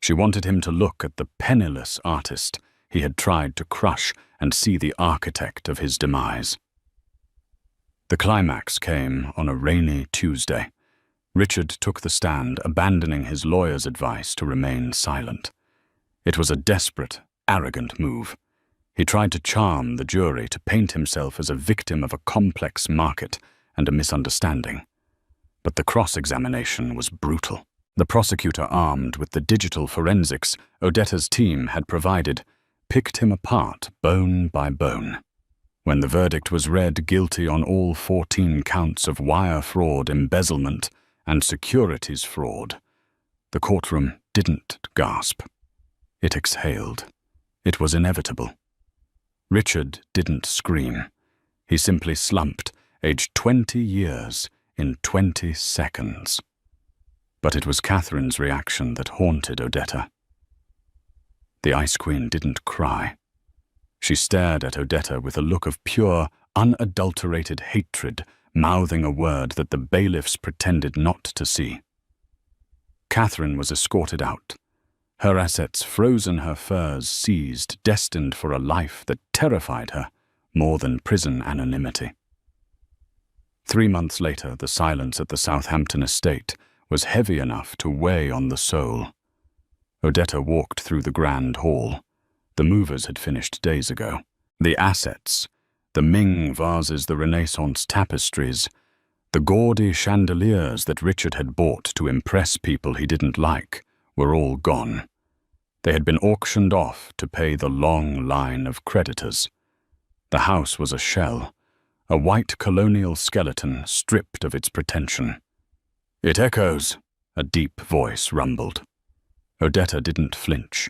She wanted him to look at the penniless artist he had tried to crush and see the architect of his demise. The climax came on a rainy Tuesday. Richard took the stand, abandoning his lawyer's advice to remain silent. It was a desperate, arrogant move. He tried to charm the jury, to paint himself as a victim of a complex market and a misunderstanding. But the cross-examination was brutal. The prosecutor, armed with the digital forensics Odetta's team had provided, picked him apart bone by bone. When the verdict was read guilty on all 14 counts of wire fraud, embezzlement, and securities fraud, the courtroom didn't gasp. It exhaled. It was inevitable. Richard didn't scream. He simply slumped, aged 20 years in 20 seconds. But it was Catherine's reaction that haunted Odetta. The Ice Queen didn't cry. She stared at Odetta with a look of pure, unadulterated hatred, mouthing a word that the bailiffs pretended not to see. Catherine was escorted out. Her assets frozen, her furs seized, destined for a life that terrified her more than prison anonymity. 3 months later, the silence at the Southampton estate was heavy enough to weigh on the soul. Odetta walked through the grand hall. The movers had finished days ago. The assets, the Ming vases, the Renaissance tapestries, the gaudy chandeliers that Richard had bought to impress people he didn't like, were all gone. They had been auctioned off to pay the long line of creditors. The house was a shell, a white colonial skeleton stripped of its pretension. "It echoes," a deep voice rumbled. Odetta didn't flinch.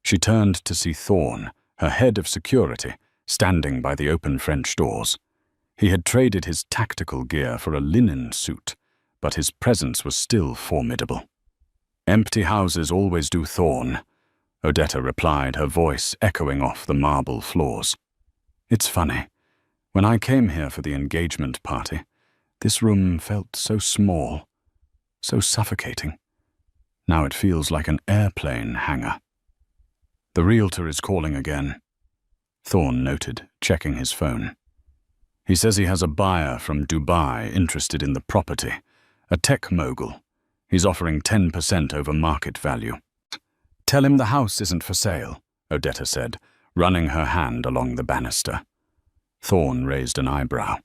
She turned to see Thorne, her head of security, standing by the open French doors. He had traded his tactical gear for a linen suit, but his presence was still formidable. "Empty houses always do, Thorne," Odetta replied, her voice echoing off the marble floors. "It's funny. When I came here for the engagement party, this room felt so small, so suffocating. Now it feels like an airplane hangar." "The realtor is calling again," Thorne noted, checking his phone. "He says he has a buyer from Dubai interested in the property, a tech mogul. He's offering 10% over market value." "Tell him the house isn't for sale," Odetta said, running her hand along the banister. Thorne raised an eyebrow.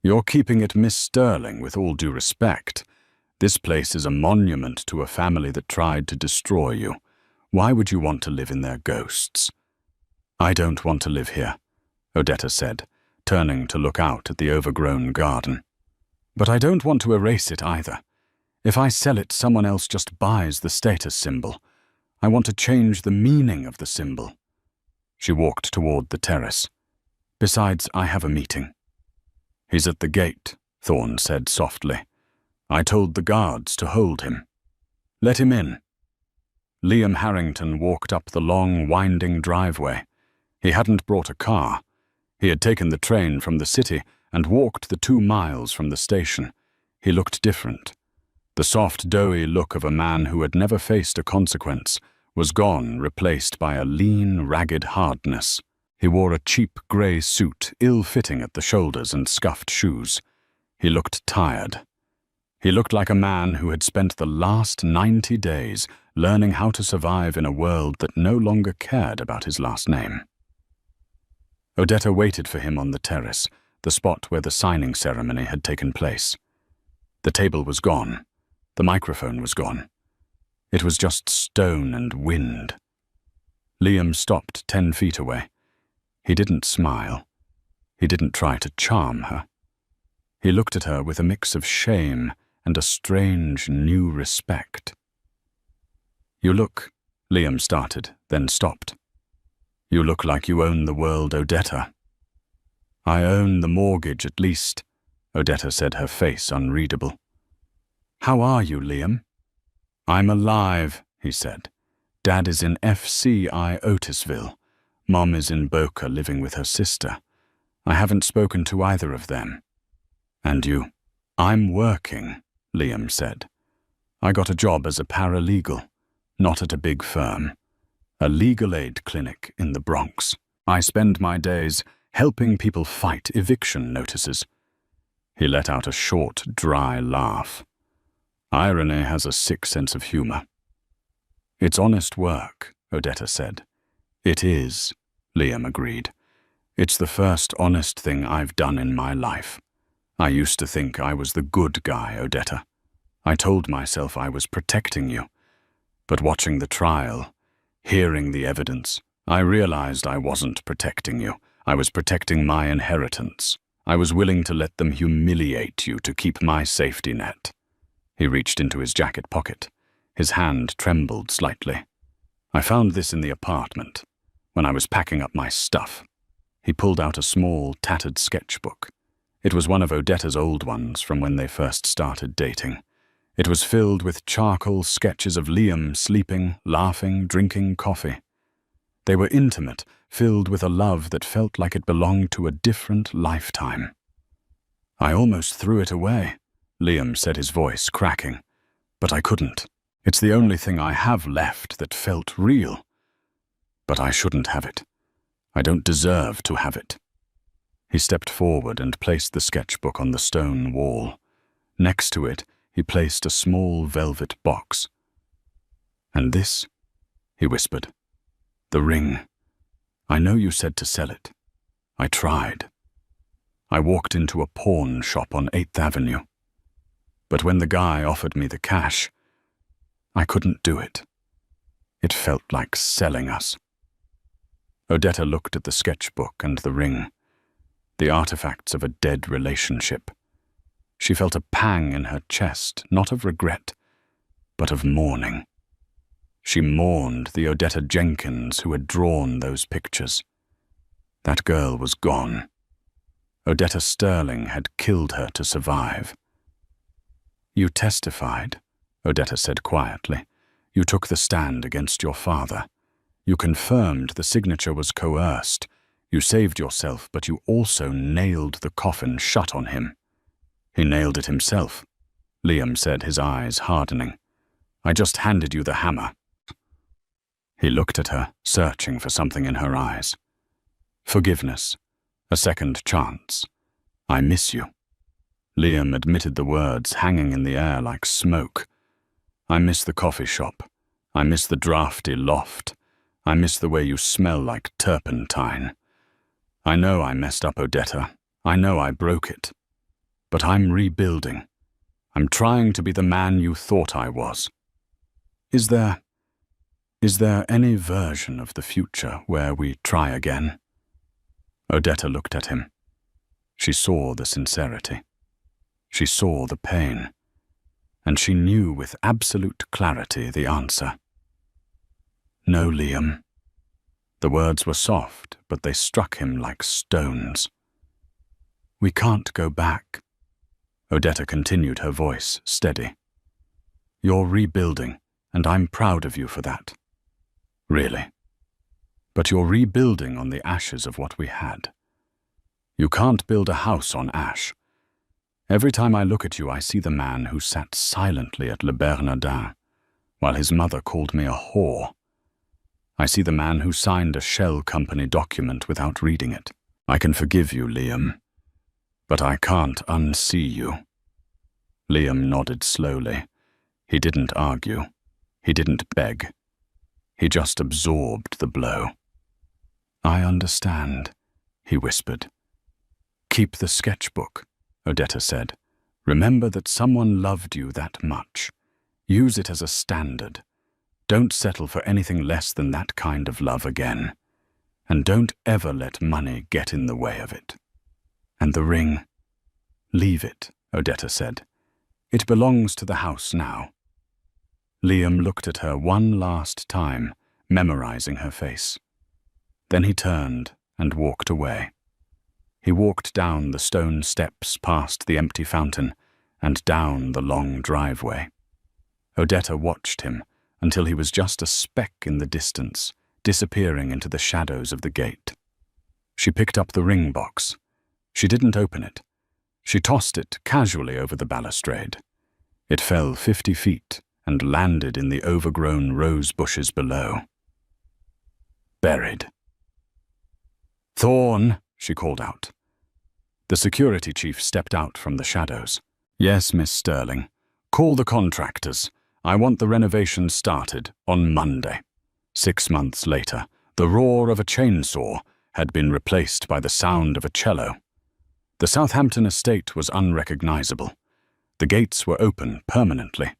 "You're keeping it Miss Sterling, with all due respect. This place is a monument to a family that tried to destroy you. Why would you want to live in their ghosts?" "I don't want to live here," Odetta said, turning to look out at the overgrown garden. "But I don't want to erase it either. If I sell it, someone else just buys the status symbol. I want to change the meaning of the symbol." She walked toward the terrace. "Besides, I have a meeting." "He's at the gate," Thorne said softly. "I told the guards to hold him." "Let him in." Liam Harrington walked up the long, winding driveway. He hadn't brought a car. He had taken the train from the city and walked the 2 miles from the station. He looked different. The soft, doughy look of a man who had never faced a consequence was gone, replaced by a lean, ragged hardness. He wore a cheap grey suit, ill-fitting at the shoulders, and scuffed shoes. He looked tired. He looked like a man who had spent the last 90 days learning how to survive in a world that no longer cared about his last name. Odetta waited for him on the terrace, the spot where the signing ceremony had taken place. The table was gone. The microphone was gone. It was just stone and wind. Liam stopped 10 feet away. He didn't smile. He didn't try to charm her. He looked at her with a mix of shame and a strange new respect. "You look," Liam started, then stopped. "You look like you own the world, Odetta." "I own the mortgage, at least," Odetta said, her face unreadable. "How are you, Liam?" "I'm alive," he said. "Dad is in FCI Otisville. Mom is in Boca living with her sister. I haven't spoken to either of them." "And you?" "I'm working," Liam said. "I got a job as a paralegal, not at a big firm. A legal aid clinic in the Bronx. I spend my days helping people fight eviction notices." He let out a short, dry laugh. Irony has a sick sense of humor. "It's honest work," Odetta said. "It is," Liam agreed. "It's the first honest thing I've done in my life. I used to think I was the good guy, Odetta. I told myself I was protecting you. But watching the trial, hearing the evidence, I realized I wasn't protecting you. I was protecting my inheritance. I was willing to let them humiliate you to keep my safety net." He reached into his jacket pocket. His hand trembled slightly. "I found this in the apartment, when I was packing up my stuff." He pulled out a small, tattered sketchbook. It was one of Odetta's old ones from when they first started dating. It was filled with charcoal sketches of Liam sleeping, laughing, drinking coffee. They were intimate, filled with a love that felt like it belonged to a different lifetime. "I almost threw it away," Liam said, his voice cracking. "But I couldn't. It's the only thing I have left that felt real. But I shouldn't have it. I don't deserve to have it." He stepped forward and placed the sketchbook on the stone wall. Next to it, he placed a small velvet box. "And this?" he whispered. "The ring. I know you said to sell it. I tried. I walked into a pawn shop on 8th Avenue. But when the guy offered me the cash, I couldn't do it. It felt like selling us." Odetta looked at the sketchbook and the ring, the artifacts of a dead relationship. She felt a pang in her chest, not of regret, but of mourning. She mourned the Odetta Jenkins who had drawn those pictures. That girl was gone. Odetta Sterling had killed her to survive. "You testified," Odetta said quietly. "You took the stand against your father. You confirmed the signature was coerced. You saved yourself, but you also nailed the coffin shut on him." "He nailed it himself," Liam said, his eyes hardening. "I just handed you the hammer." He looked at her, searching for something in her eyes. "Forgiveness. A second chance. I miss you." Liam admitted the words hanging in the air like smoke. "I miss the coffee shop. I miss the drafty loft. I miss the way you smell like turpentine. I know I messed up, Odetta. I know I broke it. But I'm rebuilding. I'm trying to be the man you thought I was. Is there any version of the future where we try again?" Odetta looked at him. She saw the sincerity. She saw the pain. And she knew with absolute clarity the answer. "No, Liam." The words were soft, but they struck him like stones. "We can't go back." Odetta continued, her voice steady. "You're rebuilding, and I'm proud of you for that. Really. But you're rebuilding on the ashes of what we had. You can't build a house on ash. Every time I look at you, I see the man who sat silently at Le Bernardin, while his mother called me a whore. I see the man who signed a shell company document without reading it. I can forgive you, Liam, but I can't unsee you." Liam nodded slowly. He didn't argue. He didn't beg. He just absorbed the blow. "I understand," he whispered. "Keep the sketchbook," Odetta said. "Remember that someone loved you that much. Use it as a standard. Don't settle for anything less than that kind of love again. And don't ever let money get in the way of it. And the ring? Leave it," Odetta said. "It belongs to the house now." Liam looked at her one last time, memorizing her face. Then he turned and walked away. He walked down the stone steps past the empty fountain and down the long driveway. Odetta watched him until he was just a speck in the distance, disappearing into the shadows of the gate. She picked up the ring box. She didn't open it. She tossed it casually over the balustrade. It fell 50 feet and landed in the overgrown rose bushes below. Buried. "Thorne," she called out. The security chief stepped out from the shadows. "Yes, Miss Sterling. Call the contractors. I want the renovation started on Monday." 6 months later, the roar of a chainsaw had been replaced by the sound of a cello. The Southampton estate was unrecognizable. The gates were open permanently.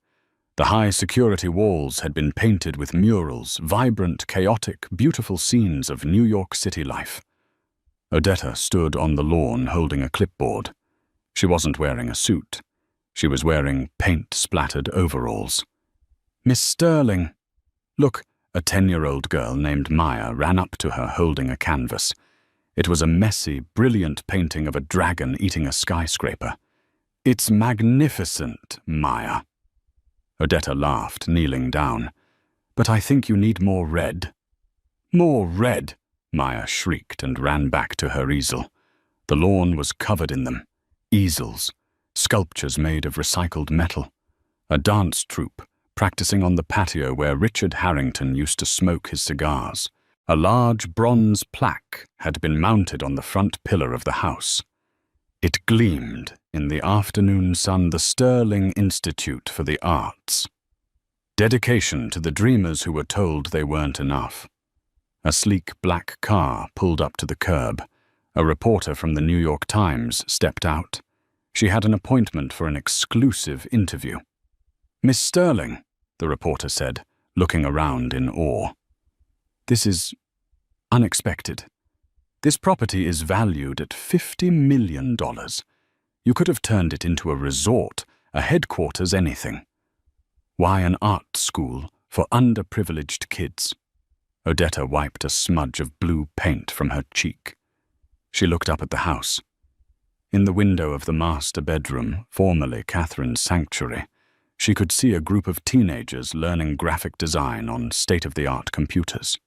The high security walls had been painted with murals, vibrant, chaotic, beautiful scenes of New York City life. Odetta stood on the lawn holding a clipboard. She wasn't wearing a suit. She was wearing paint-splattered overalls. "Miss Sterling!" "Look," a 10-year-old girl named Maya ran up to her holding a canvas. It was a messy, brilliant painting of a dragon eating a skyscraper. "It's magnificent, Maya." Odetta laughed, kneeling down. "But I think you need more red." "More red?" Maya shrieked and ran back to her easel. The lawn was covered in them. Easels, sculptures made of recycled metal. A dance troupe practicing on the patio where Richard Harrington used to smoke his cigars. A large bronze plaque had been mounted on the front pillar of the house. It gleamed in the afternoon sun, the Sterling Institute for the Arts. Dedication to the dreamers who were told they weren't enough. A sleek black car pulled up to the curb. A reporter from the New York Times stepped out. She had an appointment for an exclusive interview. "Miss Sterling," the reporter said, looking around in awe. "This is unexpected. This property is valued at $50 million. You could have turned it into a resort, a headquarters, anything. Why an art school for underprivileged kids?" Odetta wiped a smudge of blue paint from her cheek. She looked up at the house. In the window of the master bedroom, formerly Catherine's sanctuary, she could see a group of teenagers learning graphic design on state-of-the-art computers.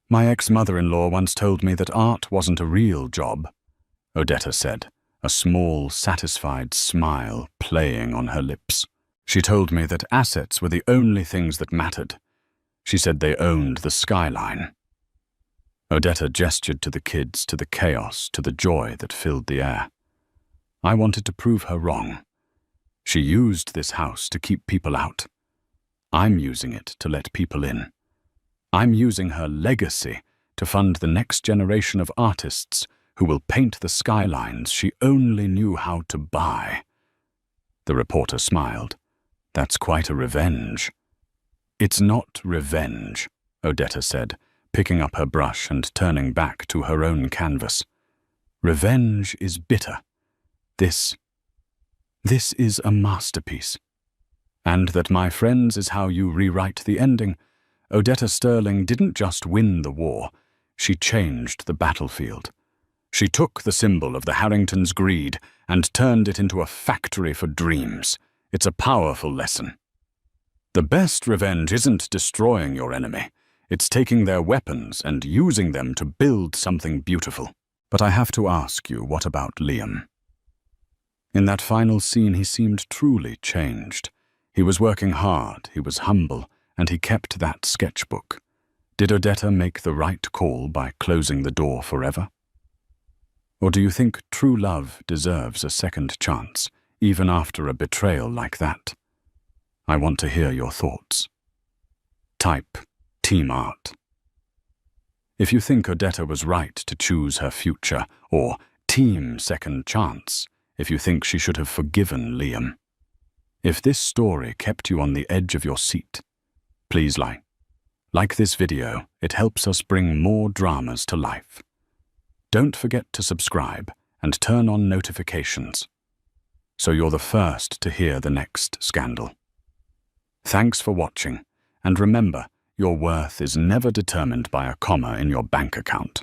"My ex-mother-in-law once told me that art wasn't a real job," Odetta said, a small, satisfied smile playing on her lips. "She told me that assets were the only things that mattered. She said they owned the skyline." Odetta gestured to the kids, to the chaos, to the joy that filled the air. "I wanted to prove her wrong. She used this house to keep people out. I'm using it to let people in. I'm using her legacy to fund the next generation of artists who will paint the skylines she only knew how to buy." The reporter smiled. "That's quite a revenge." "It's not revenge," Odetta said, picking up her brush and turning back to her own canvas. "Revenge is bitter. This is a masterpiece. And that, my friends, is how you rewrite the ending. Odetta Sterling didn't just win the war, she changed the battlefield. She took the symbol of the Harringtons' greed and turned it into a factory for dreams. It's a powerful lesson. The best revenge isn't destroying your enemy. It's taking their weapons and using them to build something beautiful. But I have to ask you, what about Liam? In that final scene, he seemed truly changed. He was working hard, he was humble, and he kept that sketchbook. Did Odetta make the right call by closing the door forever? Or do you think true love deserves a second chance, even after a betrayal like that? I want to hear your thoughts. Type Team Art. If you think Odetta was right to choose her future, or Team Second Chance, if you think she should have forgiven Liam. If this story kept you on the edge of your seat, please like this video. It helps us bring more dramas to life. Don't forget to subscribe and turn on notifications, so you're the first to hear the next scandal. Thanks for watching, and remember, your worth is never determined by a comma in your bank account.